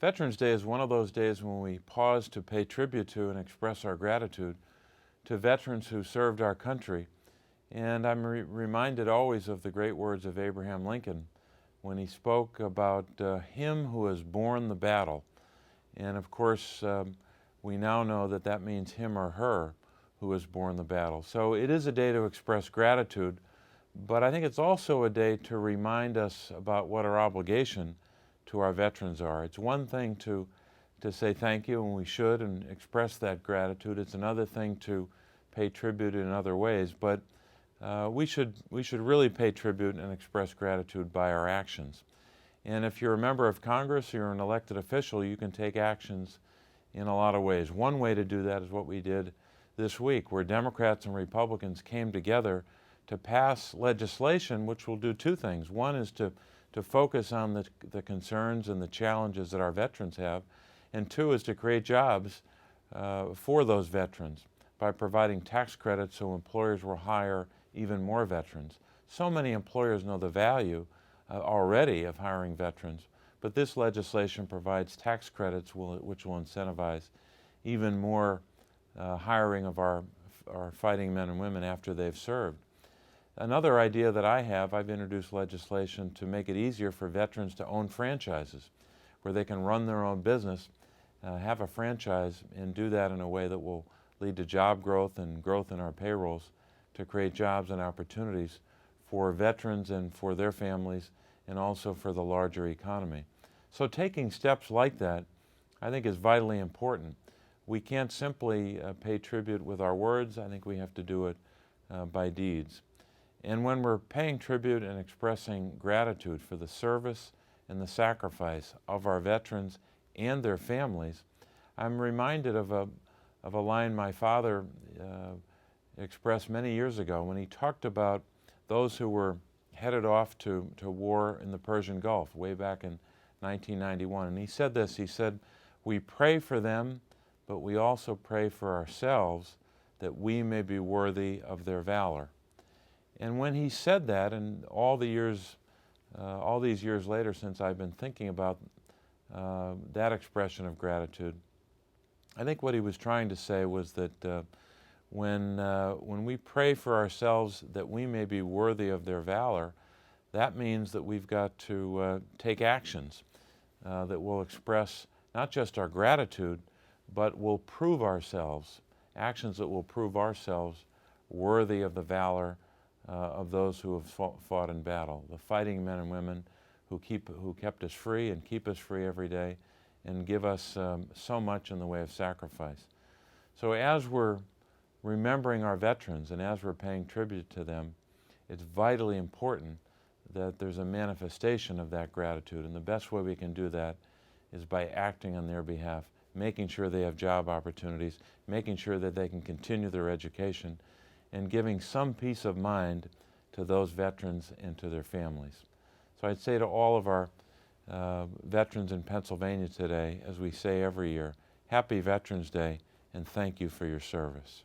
Veterans Day is one of those days when we pause to pay tribute to and express our gratitude to veterans who served our country. And I'm reminded always of the great words of Abraham Lincoln when he spoke about him who has borne the battle. And of course, we now know that that means him or her who has borne the battle. So it is a day to express gratitude, but I think it's also a day to remind us about what our obligation to our veterans are. It's one thing to say thank you, and we should, and express that gratitude. It's another thing to pay tribute in other ways, but we should really pay tribute and express gratitude by our actions. And if you're a member of Congress, you're an elected official, you can take actions in a lot of ways. One way to do that is what we did this week, where Democrats and Republicans came together to pass legislation which will do two things. One is to focus on the concerns and the challenges that our veterans have, and two is to create jobs for those veterans by providing tax credits so employers will hire even more veterans. So many employers know the value already of hiring veterans, but this legislation provides tax credits which will incentivize even more hiring of our fighting men and women after they've served. Another idea that I've introduced legislation to make it easier for veterans to own franchises, where they can run their own business, have a franchise, and do that in a way that will lead to job growth and growth in our payrolls to create jobs and opportunities for veterans and for their families, and also for the larger economy. So taking steps like that, I think, is vitally important. We can't simply pay tribute with our words. I think we have to do it by deeds. And when we're paying tribute and expressing gratitude for the service and the sacrifice of our veterans and their families, I'm reminded of a line my father expressed many years ago when he talked about those who were headed off to war in the Persian Gulf way back in 1991. And he said this, he said, "We pray for them, but we also pray for ourselves that we may be worthy of their valor." And when he said that, and all these years later since I've been thinking about that expression of gratitude, I think what he was trying to say was that when we pray for ourselves that we may be worthy of their valor, that means that we've got to take actions that will express not just our gratitude, but will prove ourselves, actions that will prove ourselves worthy of the valor of those who have fought in battle, the fighting men and women who kept us free and keep us free every day and give us so much in the way of sacrifice. So as we're remembering our veterans and as we're paying tribute to them, it's vitally important that there's a manifestation of that gratitude, and the best way we can do that is by acting on their behalf, making sure they have job opportunities, making sure that they can continue their education, and giving some peace of mind to those veterans and to their families. So I'd say to all of our veterans in Pennsylvania today, as we say every year, Happy Veterans Day, and thank you for your service.